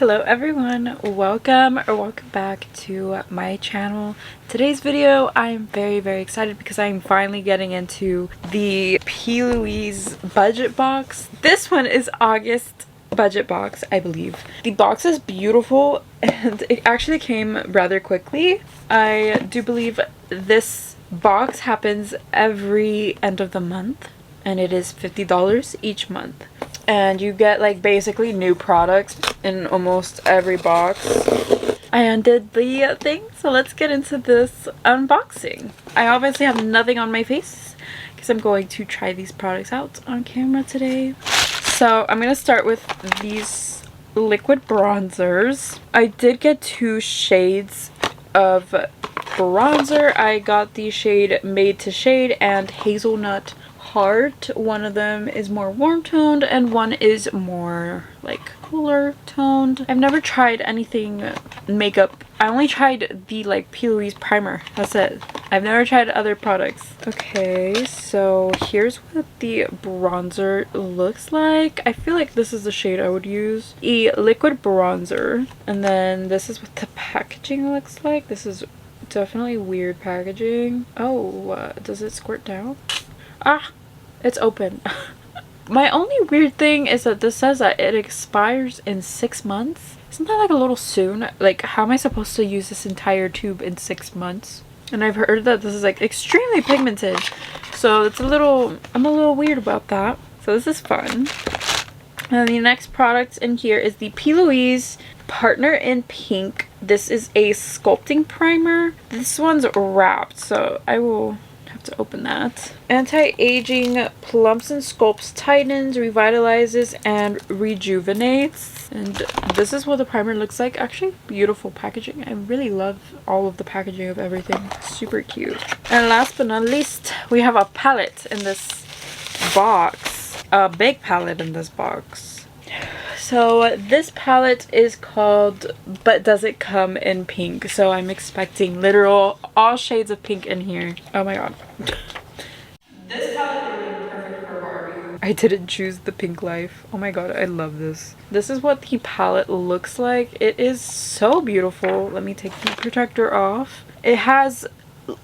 Hello everyone, welcome back to my channel. Today's video I'm very excited because I'm finally getting into the P.Louise budget box. This one is August budget box, I believe. The box is beautiful and it actually came rather quickly. I do believe this box happens every end of the month and it is $50 each month. And you get like basically new products in almost every box. I undid the thing, so let's get into this unboxing. I obviously have nothing on my face because I'm going to try these products out on camera today. So I'm going to start with these liquid bronzers. I did get two shades of bronzer. I got the shade Made to Shade and Hazelnut Heart. One of them is more warm toned and one is more like cooler toned. I've never tried anything makeup. I only tried the like P.Louise primer. That's it. I've never tried other products. Okay, so here's what the bronzer looks like. I feel like this is the shade I would use. A liquid bronzer. And then this is what the packaging looks like. This is definitely weird packaging. Oh, does it squirt down? Ah, it's open. My only weird thing is that this says that it expires in 6 months. Isn't that like a little soon? Like, how am I supposed to use this entire tube in 6 months? And I've heard that this is like extremely pigmented. So it's I'm a little weird about that. So this is fun. And the next product in here is the P.Louise Partner in Pink. This is a sculpting primer. This one's wrapped, so I will have to open that. Anti-aging plumps and sculpts, tightens, revitalizes, and rejuvenates. And this is what the primer looks like. Actually, beautiful packaging. I really love all of the packaging of everything. Super cute. And last but not least, we have a palette in this box. A big palette in this box. So this palette is called But Does It Come in Pink? So I'm expecting literal all shades of pink in here. Oh my god. This palette would have been perfect for Barbie. I didn't choose the pink life. Oh my god, I love this. This is what the palette looks like. It is so beautiful. Let me take the protector off. It has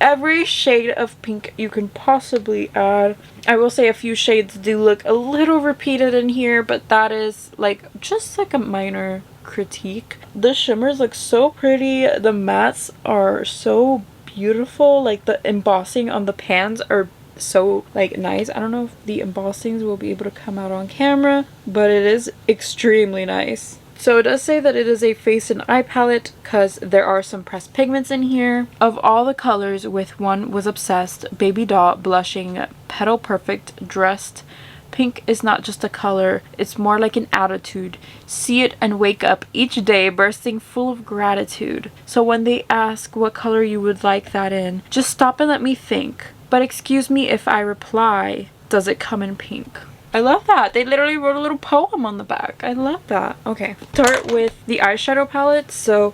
every shade of pink you can possibly add. I will say a few shades do look a little repeated in here, but that is like just like a minor critique. The shimmers look so pretty. The mattes are so beautiful. Like the embossing on the pans are so like nice. I don't know if the embossings will be able to come out on camera, but it is extremely nice. So it does say that it is a face and eye palette because there are some pressed pigments in here. Of all the colors, with one was obsessed, baby doll, blushing, petal perfect, dressed. Pink is not just a color, it's more like an attitude. See it and wake up each day bursting full of gratitude. So when they ask what color you would like that in, just stop and let me think. But excuse me if I reply, does it come in pink? I love that. They literally wrote a little poem on the back. I love that. Okay. Start with the eyeshadow palette so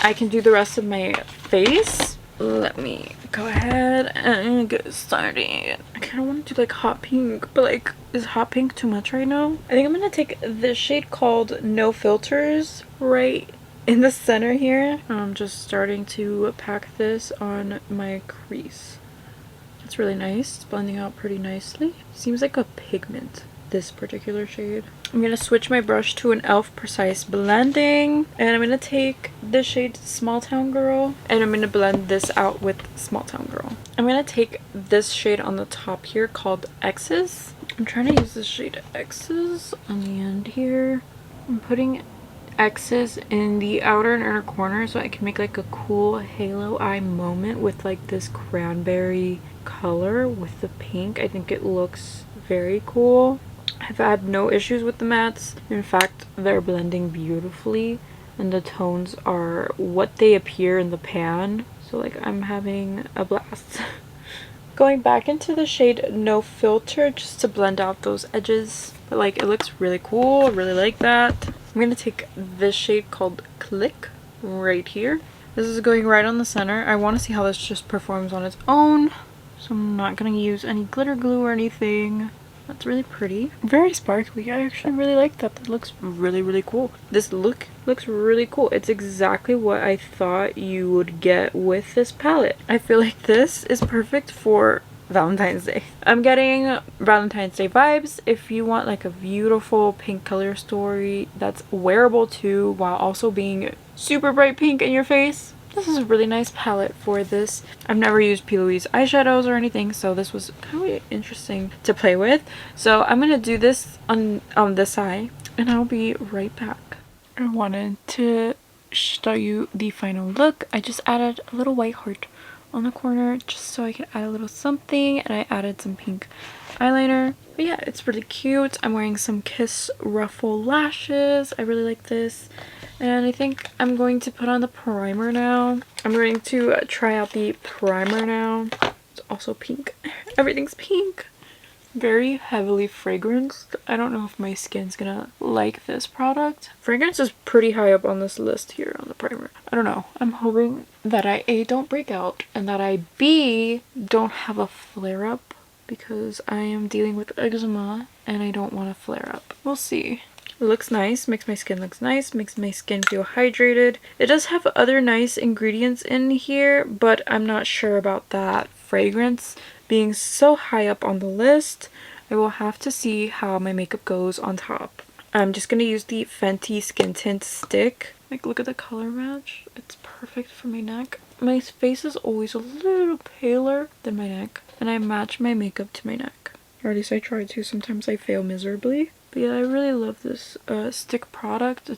I can do the rest of my face. Let me go ahead and get started. I kind of want to do like hot pink, but like, is hot pink too much right now? I think I'm going to take this shade called No Filters right in the center here. I'm just starting to pack this on my crease. It's really nice. It's blending out pretty nicely. Seems like a pigment, this particular shade. I'm going to switch my brush to an e.l.f. Precise Blending. And I'm going to take this shade Small Town Girl. And I'm going to blend this out with Small Town Girl. I'm going to take this shade on the top here called X's. I'm trying to use this shade X's on the end here. I'm putting X's in the outer and inner corner so I can make like a cool halo eye moment with like this cranberry color with the pink. I think it looks very cool. I've had no issues with the mattes. In fact, they're blending beautifully and the tones are what they appear in the pan. So like I'm having a blast. Going back into the shade No Filter just to blend out those edges. But like it looks really cool. I really like that. I'm going to take this shade called Click right here. This is going right on the center. I want to see how this just performs on its own. So I'm not going to use any glitter glue or anything. That's really pretty. Very sparkly. I actually really like that. That looks really, really cool. This look looks really cool. It's exactly what I thought you would get with this palette. I feel like this is perfect for Valentine's Day. I'm getting Valentine's Day vibes. If you want like a beautiful pink color story that's wearable too while also being super bright pink in your face, this is a really nice palette for this. I've never used P.Louise eyeshadows or anything, so this was kind of interesting to play with. So I'm gonna do this on this eye and I'll be right back. I wanted to show you the final look. I just added a little white heart on the corner just so I could add a little something, and I added some pink eyeliner. But yeah, it's really cute. I'm wearing some Kiss ruffle lashes. I really like this. And I think I'm going to put on the primer now. I'm going to try out the primer now. It's also pink. Everything's pink. Very heavily fragranced. I don't know if my skin's gonna like this product. Fragrance is pretty high up on this list here on the primer. I don't know. I'm hoping that I A, don't break out, and that I B, don't have a flare up, because I am dealing with eczema and I don't want to flare up. We'll see. It looks nice, makes my skin look nice, makes my skin feel hydrated. It does have other nice ingredients in here, but I'm not sure about that fragrance being so high up on the list. I will have to see how my makeup goes on top. I'm just going to use the Fenty Skin Tint Stick. Like, look at the color match. It's perfect for my neck. My face is always a little paler than my neck, and I match my makeup to my neck. Or at least I try to. Sometimes I fail miserably. But yeah, I really love this stick product.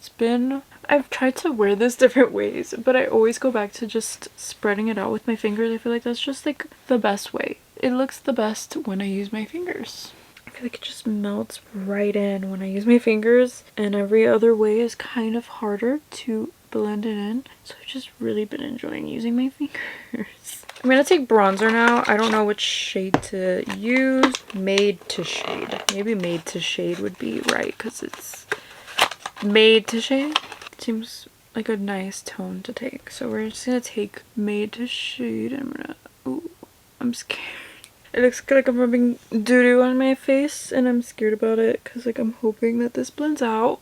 I've tried to wear this different ways, but I always go back to just spreading it out with my fingers. I feel like that's just like the best way. It looks the best when I use my fingers. I feel like it just melts right in when I use my fingers, and every other way is kind of harder to blend it in. So I've just really been enjoying using my fingers. I'm gonna take bronzer now. I don't know which shade to use. Made to shade. Maybe made to shade would be right, because it's made to shade. Seems like a nice tone to take. So we're just gonna take made to shade. I'm scared. It looks like I'm rubbing doo-doo on my face, and I'm scared about it because like I'm hoping that this blends out.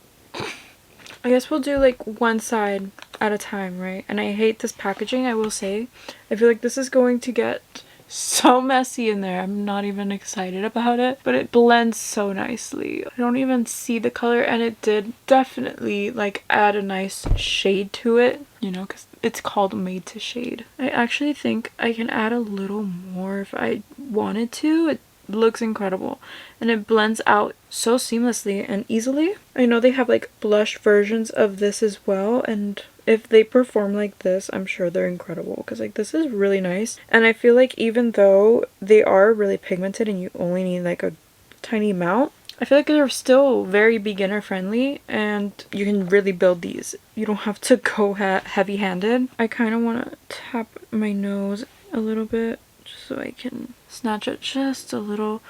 I guess we'll do like one side at a time, right? And I hate this packaging, I will say. I feel like this is going to get so messy in there. I'm not even excited about it, but it blends so nicely. I don't even see the color, and it did definitely like add a nice shade to it, you know, because it's called made to shade. I actually think I can add a little more if I wanted to. It looks incredible, and it blends out so seamlessly and easily. I know they have like blush versions of this as well, and if they perform like this, I'm sure they're incredible, because like this is really nice. And I feel like even though they are really pigmented and you only need like a tiny amount, I feel like they're still very beginner friendly, and you can really build these. You don't have to go heavy handed. I kind of want to tap my nose a little bit just so I can snatch it just a little,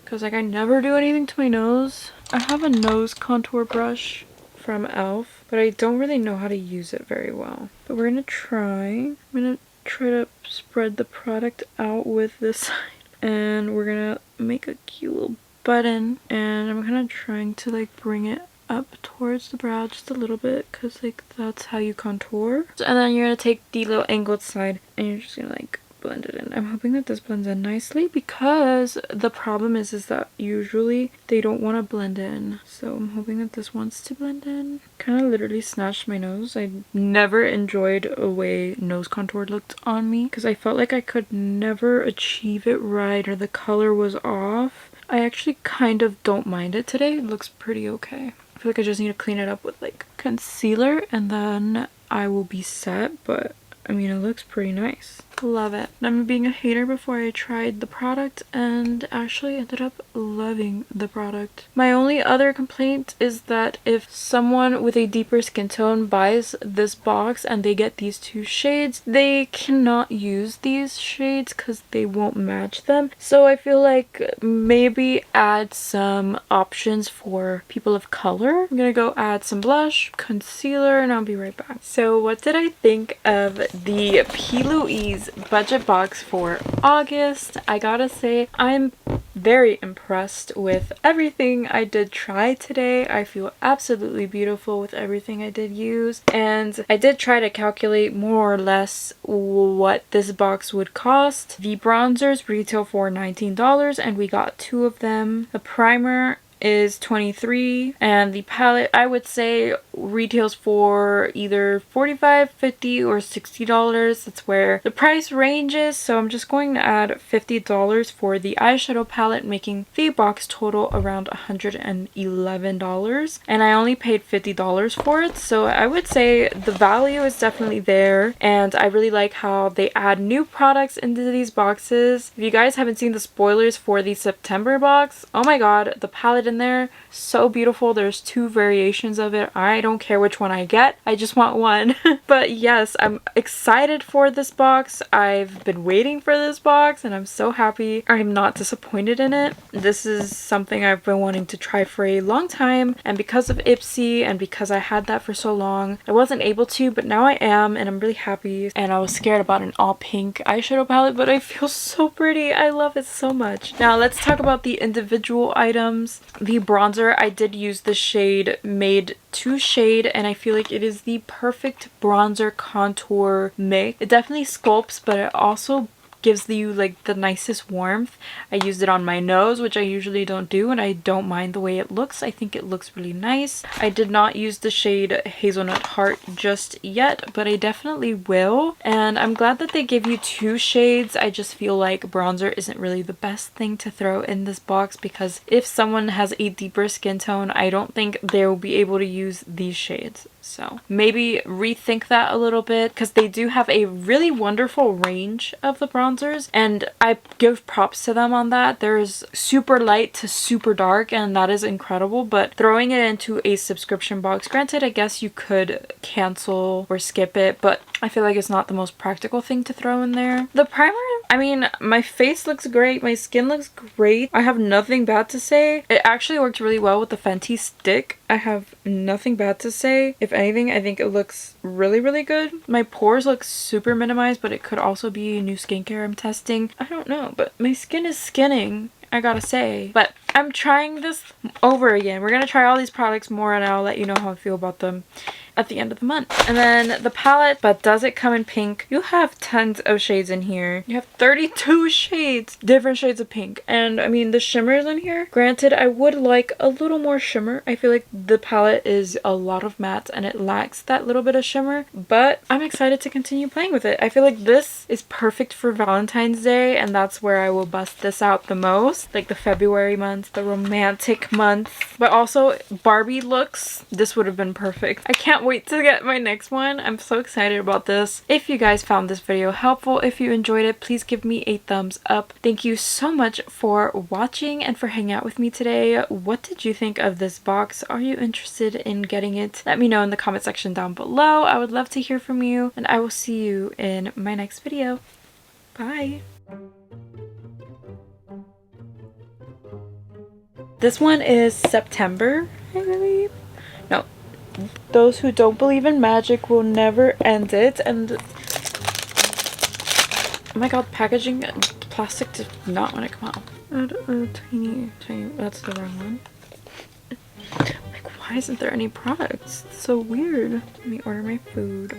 because like I never do anything to my nose. I have a nose contour brush from e.l.f., but I don't really know how to use it very well. But we're gonna try. I'm gonna try to spread the product out with this side, and we're gonna make a cute little button, and I'm kind of trying to like bring it up towards the brow just a little bit, because like that's how you contour. And then you're gonna take the little angled side and you're just gonna like blend it in. I'm hoping that this blends in nicely, because the problem is that usually they don't want to blend in. So I'm hoping that this wants to blend in. Kind of literally snatched my nose. I never enjoyed a way nose contour looked on me, because I felt like I could never achieve it right, or the color was off. I actually kind of don't mind it today. It looks pretty okay. I feel like I just need to clean it up with like concealer, and then I will be set. But I mean, it looks pretty nice. Love it. I'm being a hater before I tried the product, and actually ended up loving the product. My only other complaint is that if someone with a deeper skin tone buys this box and they get these two shades, they cannot use these shades because they won't match them. So I feel like maybe add some options for people of color. I'm gonna go add some blush, concealer, and I'll be right back. So what did I think of the P.Louise budget box for August. I gotta say, I'm very impressed with everything I did try today. I feel absolutely beautiful with everything I did use, and I did try to calculate more or less what this box would cost. The bronzers retail for $19 and we got 2 of them. The primer is $23, and the palette I would say retails for either $45, $50, or $60. That's where the price range is, so I'm just going to add $50 for the eyeshadow palette, making the box total around $111, and I only paid $50 for it, so I would say the value is definitely there, and I really like how they add new products into these boxes. If you guys haven't seen the spoilers for the September box, oh my god, the palette in there, so beautiful. There's 2 variations of it. I don't care which one I get, I just want one. But yes, I'm excited for this box. I've been waiting for this box and I'm so happy. I'm not disappointed in it. This is something I've been wanting to try for a long time, and because of Ipsy and because I had that for so long, I wasn't able to, but now I am, and I'm really happy. And I was scared about an all pink eyeshadow palette, but I feel so pretty. I love it so much. Now let's talk about the individual items. The bronzer, I did use the shade Made to Shade, and I feel like it is the perfect bronzer contour mix. It definitely sculpts, but it also gives you like the nicest warmth. I used it on my nose, which I usually don't do, and I don't mind the way it looks. I think it looks really nice. I did not use the shade Hazelnut Heart just yet, but I definitely will, and I'm glad that they give you 2 shades. I just feel like bronzer isn't really the best thing to throw in this box, because if someone has a deeper skin tone, I don't think they will be able to use these shades. So maybe rethink that a little bit, because they do have a really wonderful range of the bronzers, and I give props to them on that. There's super light to super dark, and that is incredible, but throwing it into a subscription box, granted I guess you could cancel or skip it, but I feel like it's not the most practical thing to throw in there. The primer, I mean, my face looks great, my skin looks great. I have nothing bad to say. It actually worked really well with the Fenty stick. I have nothing bad to say. If anything, I think it looks really, really good. My pores look super minimized, but it could also be new skincare I'm testing. I don't know, but my skin is skinning, I gotta say. But I'm trying this over again. We're gonna try all these products more, and I'll let you know how I feel about them at the end of the month. And then the palette, but does it come in pink? You have tons of shades in here. You have 32 shades, different shades of pink. And I mean, the shimmers in here, granted I would like a little more shimmer. I feel like the palette is a lot of mattes and it lacks that little bit of shimmer, but I'm excited to continue playing with it. I feel like this is perfect for Valentine's Day, and that's where I will bust this out the most, like the February month, the romantic month. But also Barbie looks, this would have been perfect. I can't wait to get my next one. I'm so excited about this. If you guys found this video helpful, if you enjoyed it, please give me a thumbs up. Thank you so much for watching and for hanging out with me today. What did you think of this box? Are you interested in getting it? Let me know in the comment section down below. I would love to hear from you, and I will see you in my next video. Bye! This one is September, I believe. No. Those who don't believe in magic will never end it. And oh my god, packaging, plastic did not want to come out. Add a tiny, that's the wrong one. Like, why isn't there any products? It's so weird. Let me order my food.